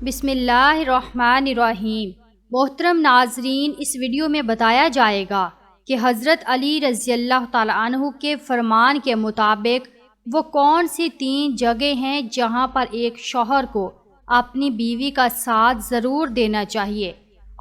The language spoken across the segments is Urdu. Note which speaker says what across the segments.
Speaker 1: بسم اللہ الرحمن الرحیم۔ محترم ناظرین، اس ویڈیو میں بتایا جائے گا کہ حضرت علی رضی اللہ تعالیٰ عنہ کے فرمان کے مطابق وہ کون سی 3 جگہیں ہیں جہاں پر ایک شوہر کو اپنی بیوی کا ساتھ ضرور دینا چاہیے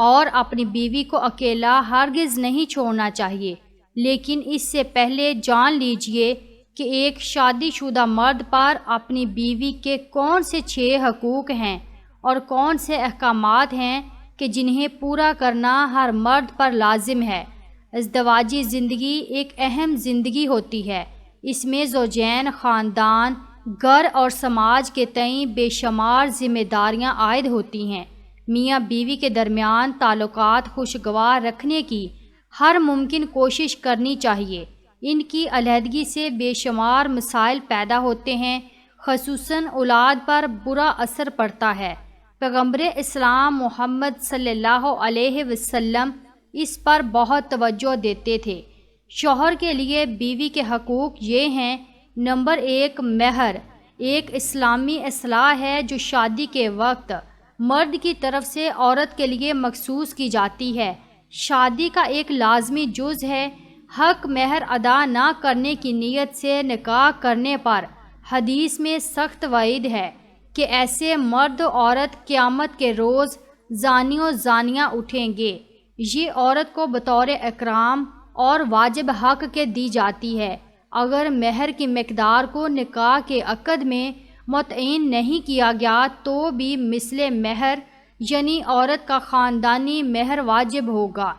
Speaker 1: اور اپنی بیوی کو اکیلا ہرگز نہیں چھوڑنا چاہیے۔ لیکن اس سے پہلے جان لیجئے کہ ایک شادی شدہ مرد پر اپنی بیوی کے کون سے 6 حقوق ہیں اور کون سے احکامات ہیں کہ جنہیں پورا کرنا ہر مرد پر لازم ہے۔ ازدواجی زندگی ایک اہم زندگی ہوتی ہے۔ اس میں زوجین، خاندان، گھر اور سماج کے تئیں بے شمار ذمہ داریاں عائد ہوتی ہیں۔ میاں بیوی کے درمیان تعلقات خوشگوار رکھنے کی ہر ممکن کوشش کرنی چاہیے۔ ان کی علیحدگی سے بے شمار مسائل پیدا ہوتے ہیں، خصوصاً اولاد پر برا اثر پڑتا ہے۔ پیغمبر اسلام محمد صلی اللہ علیہ وسلم اس پر بہت توجہ دیتے تھے۔ شوہر کے لیے بیوی کے حقوق یہ ہیں: نمبر 1، مہر ایک اسلامی اصطلاح ہے جو شادی کے وقت مرد کی طرف سے عورت کے لیے مخصوص کی جاتی ہے۔ شادی کا ایک لازمی جز ہے۔ حق مہر ادا نہ کرنے کی نیت سے نکاح کرنے پر حدیث میں سخت وعید ہے کہ ایسے مرد و عورت قیامت کے روز زانی و زانیہ اٹھیں گے۔ یہ عورت کو بطور اکرام اور واجب حق کے دی جاتی ہے۔ اگر مہر کی مقدار کو نکاح کے عقد میں متعین نہیں کیا گیا تو بھی مثل مہر یعنی عورت کا خاندانی مہر واجب ہوگا۔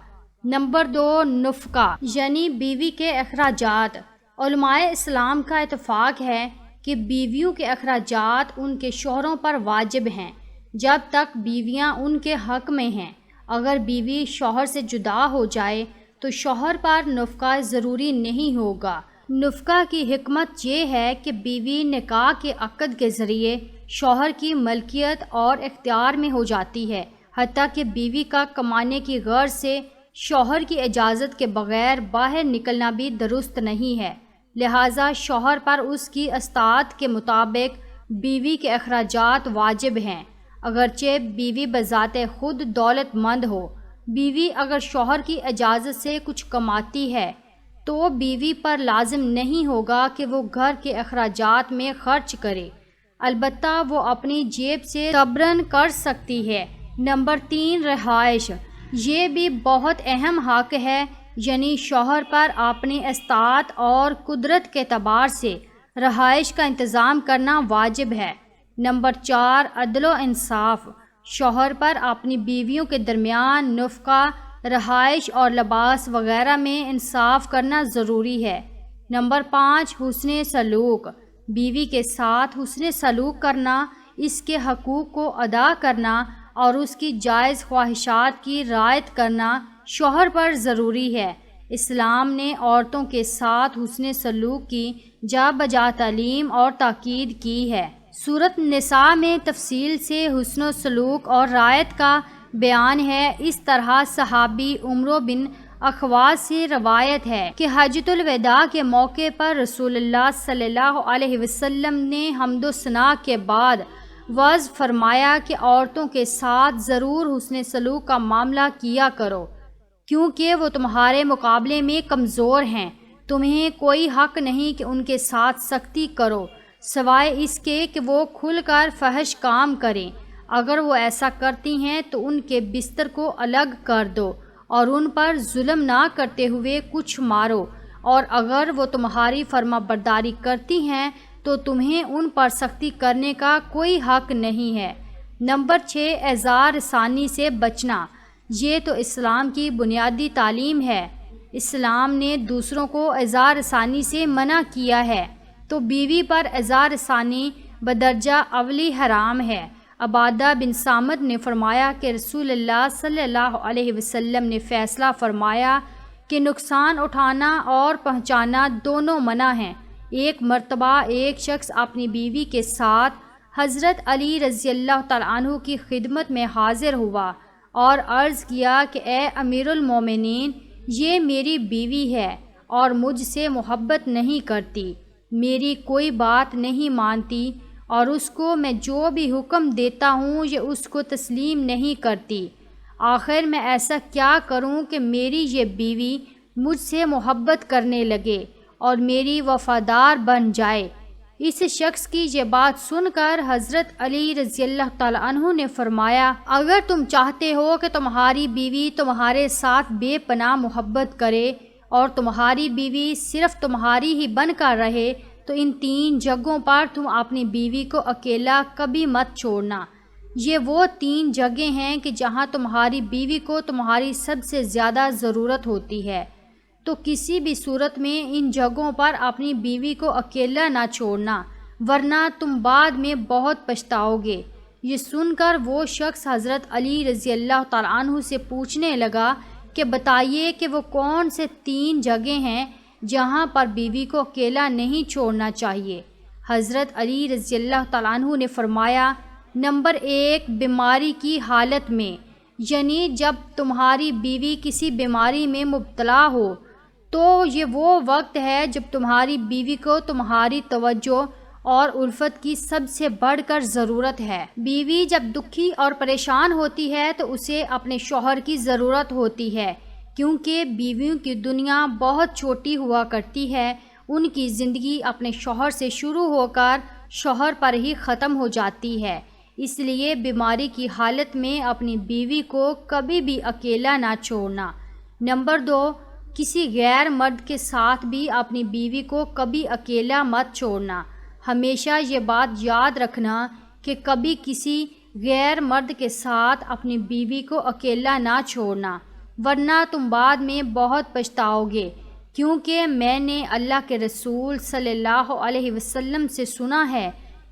Speaker 1: نمبر 2، نفقہ یعنی بیوی کے اخراجات۔ علماء اسلام کا اتفاق ہے کہ بیویوں کے اخراجات ان کے شوہروں پر واجب ہیں جب تک بیویاں ان کے حق میں ہیں۔ اگر بیوی شوہر سے جدا ہو جائے تو شوہر پر نفقہ ضروری نہیں ہوگا۔ نفقہ کی حکمت یہ ہے کہ بیوی نکاح کے عقد کے ذریعے شوہر کی ملکیت اور اختیار میں ہو جاتی ہے، حتیٰ کہ بیوی کا کمانے کی غرض سے شوہر کی اجازت کے بغیر باہر نکلنا بھی درست نہیں ہے۔ لہٰذا شوہر پر اس کی استطاعت کے مطابق بیوی کے اخراجات واجب ہیں، اگرچہ بیوی بذات خود دولت مند ہو۔ بیوی اگر شوہر کی اجازت سے کچھ کماتی ہے تو بیوی پر لازم نہیں ہوگا کہ وہ گھر کے اخراجات میں خرچ کرے، البتہ وہ اپنی جیب سے تبرن کر سکتی ہے۔ نمبر 3، رہائش یہ بھی بہت اہم حق ہے، یعنی شوہر پر اپنی استطاعت اور قدرت کے اعتبار سے رہائش کا انتظام کرنا واجب ہے۔ نمبر 4، عدل و انصاف شوہر پر اپنی بیویوں کے درمیان نفقہ، رہائش اور لباس وغیرہ میں انصاف کرنا ضروری ہے۔ نمبر 5، حسن سلوک بیوی کے ساتھ حسن سلوک کرنا، اس کے حقوق کو ادا کرنا اور اس کی جائز خواہشات کی رعایت کرنا شوہر پر ضروری ہے۔ اسلام نے عورتوں کے ساتھ حسن سلوک کی جا بجا تعلیم اور تاکید کی ہے۔ سورۃ النساء میں تفصیل سے حسن سلوک اور رعایت کا بیان ہے۔ اس طرح صحابی عمرو بن اخواص سے روایت ہے کہ حجۃ الوداع کے موقع پر رسول اللہ صلی اللہ علیہ وسلم نے حمد و ثناء کے بعد وعظ فرمایا کہ عورتوں کے ساتھ ضرور حسن سلوک کا معاملہ کیا کرو، کیونکہ وہ تمہارے مقابلے میں کمزور ہیں۔ تمہیں کوئی حق نہیں کہ ان کے ساتھ سختی کرو، سوائے اس کے کہ وہ کھل کر فحش کام کریں۔ اگر وہ ایسا کرتی ہیں تو ان کے بستر کو الگ کر دو اور ان پر ظلم نہ کرتے ہوئے کچھ مارو، اور اگر وہ تمہاری فرما برداری کرتی ہیں تو تمہیں ان پر سختی کرنے کا کوئی حق نہیں ہے۔ نمبر 6، اعزار ثانی سے بچنا یہ تو اسلام کی بنیادی تعلیم ہے۔ اسلام نے دوسروں کو اعزار ثانی سے منع کیا ہے تو بیوی پر اعزار ثانی بدرجہ اولی حرام ہے۔ عبادہ بن صامت نے فرمایا کہ رسول اللہ صلی اللہ علیہ وسلم نے فیصلہ فرمایا کہ نقصان اٹھانا اور پہنچانا دونوں منع ہیں۔ ایک مرتبہ ایک شخص اپنی بیوی کے ساتھ حضرت علی رضی اللہ تعالیٰ عنہ کی خدمت میں حاضر ہوا اور عرض کیا کہ اے امیر المومنین، یہ میری بیوی ہے اور مجھ سے محبت نہیں کرتی، میری کوئی بات نہیں مانتی اور اس کو میں جو بھی حکم دیتا ہوں یہ اس کو تسلیم نہیں کرتی۔ آخر میں ایسا کیا کروں کہ میری یہ بیوی مجھ سے محبت کرنے لگے اور میری وفادار بن جائے۔ اس شخص کی یہ بات سن کر حضرت علی رضی اللہ تعالیٰ عنہ نے فرمایا، اگر تم چاہتے ہو کہ تمہاری بیوی تمہارے ساتھ بے پناہ محبت کرے اور تمہاری بیوی صرف تمہاری ہی بن کر رہے تو ان 3 جگہوں پر تم اپنی بیوی کو اکیلا کبھی مت چھوڑنا۔ یہ وہ 3 جگہیں ہیں کہ جہاں تمہاری بیوی کو تمہاری سب سے زیادہ ضرورت ہوتی ہے، تو کسی بھی صورت میں ان جگہوں پر اپنی بیوی کو اکیلا نہ چھوڑنا، ورنہ تم بعد میں بہت پچھتاؤ گے۔ یہ سن کر وہ شخص حضرت علی رضی اللہ تعالیٰ عنہ سے پوچھنے لگا کہ بتائیے کہ وہ کون سے 3 جگہیں ہیں جہاں پر بیوی کو اکیلا نہیں چھوڑنا چاہیے۔ حضرت علی رضی اللہ تعالیٰ عنہ نے فرمایا، نمبر 1، بیماری کی حالت میں، یعنی جب تمہاری بیوی کسی بیماری میں مبتلا ہو تو یہ وہ وقت ہے جب تمہاری بیوی کو تمہاری توجہ اور الفت کی سب سے بڑھ کر ضرورت ہے۔ بیوی جب دکھی اور پریشان ہوتی ہے تو اسے اپنے شوہر کی ضرورت ہوتی ہے، کیونکہ بیویوں کی دنیا بہت چھوٹی ہوا کرتی ہے، ان کی زندگی اپنے شوہر سے شروع ہو کر شوہر پر ہی ختم ہو جاتی ہے۔ اس لیے بیماری کی حالت میں اپنی بیوی کو کبھی بھی اکیلا نہ چھوڑنا۔ نمبر 2، کسی غیر مرد کے ساتھ بھی اپنی بیوی کو کبھی اکیلا مت چھوڑنا۔ ہمیشہ یہ بات یاد رکھنا کہ کبھی کسی غیر مرد کے ساتھ اپنی بیوی کو اکیلا نہ چھوڑنا، ورنہ تم بعد میں بہت پچھتاؤ گے، کیونکہ میں نے اللہ کے رسول صلی اللہ علیہ وسلم سے سنا ہے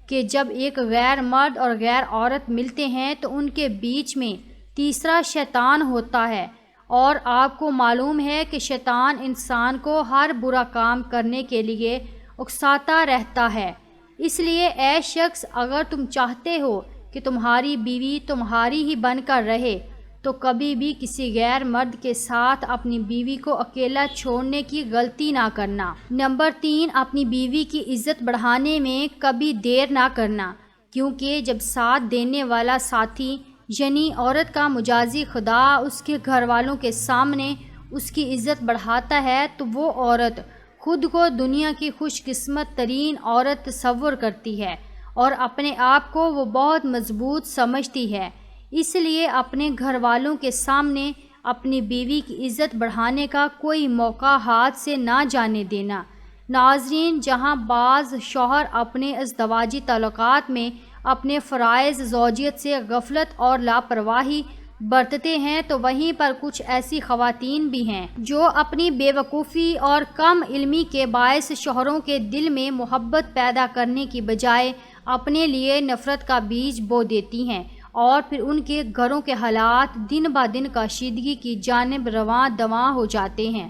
Speaker 1: کہ جب ایک غیر مرد اور غیر عورت ملتے ہیں تو ان کے بیچ میں تیسرا شیطان ہوتا ہے، اور آپ کو معلوم ہے کہ شیطان انسان کو ہر برا کام کرنے کے لیے اکساتا رہتا ہے۔ اس لیے اے شخص، اگر تم چاہتے ہو کہ تمہاری بیوی تمہاری ہی بن کر رہے تو کبھی بھی کسی غیر مرد کے ساتھ اپنی بیوی کو اکیلا چھوڑنے کی غلطی نہ کرنا۔ نمبر 3، اپنی بیوی کی عزت بڑھانے میں کبھی دیر نہ کرنا، کیونکہ جب ساتھ دینے والا ساتھی یعنی عورت کا مجازی خدا اس کے گھر والوں کے سامنے اس کی عزت بڑھاتا ہے تو وہ عورت خود کو دنیا کی خوش قسمت ترین عورت تصور کرتی ہے اور اپنے آپ کو وہ بہت مضبوط سمجھتی ہے۔ اس لیے اپنے گھر والوں کے سامنے اپنی بیوی کی عزت بڑھانے کا کوئی موقع ہاتھ سے نہ جانے دینا۔ ناظرین، جہاں بعض شوہر اپنے ازدواجی تعلقات میں اپنے فرائض زوجیت سے غفلت اور لاپرواہی برتتے ہیں تو وہیں پر کچھ ایسی خواتین بھی ہیں جو اپنی بے وقوفی اور کم علمی کے باعث شوہروں کے دل میں محبت پیدا کرنے کی بجائے اپنے لیے نفرت کا بیج بو دیتی ہیں، اور پھر ان کے گھروں کے حالات دن بہ دن کشیدگی کی جانب رواں دواں ہو جاتے ہیں۔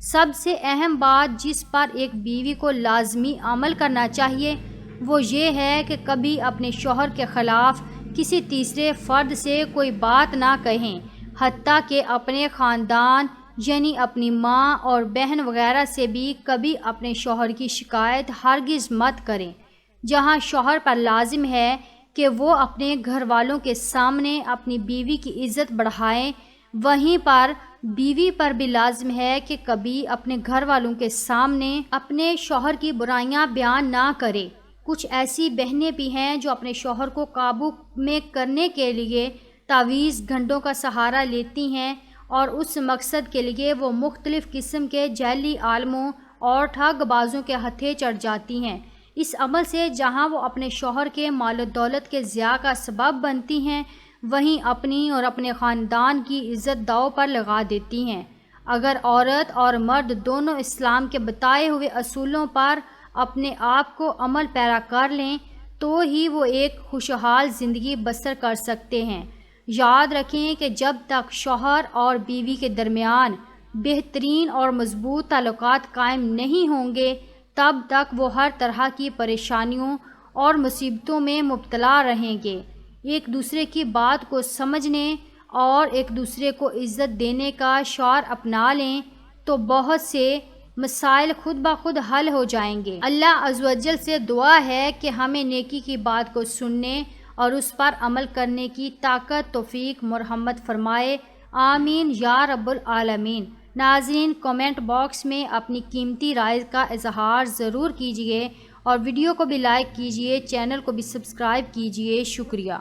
Speaker 1: سب سے اہم بات جس پر ایک بیوی کو لازمی عمل کرنا چاہیے وہ یہ ہے کہ کبھی اپنے شوہر کے خلاف کسی تیسرے فرد سے کوئی بات نہ کہیں، حتیٰ کہ اپنے خاندان یعنی اپنی ماں اور بہن وغیرہ سے بھی کبھی اپنے شوہر کی شکایت ہرگز مت کریں۔ جہاں شوہر پر لازم ہے کہ وہ اپنے گھر والوں کے سامنے اپنی بیوی کی عزت بڑھائیں، وہیں پر بیوی پر بھی لازم ہے کہ کبھی اپنے گھر والوں کے سامنے اپنے شوہر کی برائیاں بیان نہ کرے۔ کچھ ایسی بہنیں بھی ہیں جو اپنے شوہر کو قابو میں کرنے کے لیے تعویذ گھنٹوں کا سہارا لیتی ہیں، اور اس مقصد کے لیے وہ مختلف قسم کے جعلی عالموں اور ٹھگ بازوں کے ہتھے چڑھ جاتی ہیں۔ اس عمل سے جہاں وہ اپنے شوہر کے مال و دولت کے ضیاع کا سبب بنتی ہیں، وہیں اپنی اور اپنے خاندان کی عزت داؤ پر لگا دیتی ہیں۔ اگر عورت اور مرد دونوں اسلام کے بتائے ہوئے اصولوں پر اپنے آپ کو عمل پیرا کر لیں تو ہی وہ ایک خوشحال زندگی بسر کر سکتے ہیں۔ یاد رکھیں کہ جب تک شوہر اور بیوی کے درمیان بہترین اور مضبوط تعلقات قائم نہیں ہوں گے تب تک وہ ہر طرح کی پریشانیوں اور مصیبتوں میں مبتلا رہیں گے۔ ایک دوسرے کی بات کو سمجھنے اور ایک دوسرے کو عزت دینے کا شعار اپنا لیں تو بہت سے مسائل خود بخود حل ہو جائیں گے۔ اللہ عز و جل سے دعا ہے کہ ہمیں نیکی کی بات کو سننے اور اس پر عمل کرنے کی طاقت توفیق مرحمت فرمائے، آمین یا رب العالمین۔ ناظرین، کمنٹ باکس میں اپنی قیمتی رائے کا اظہار ضرور کیجیے اور ویڈیو کو بھی لائک کیجیے، چینل کو بھی سبسکرائب کیجیے۔ شکریہ۔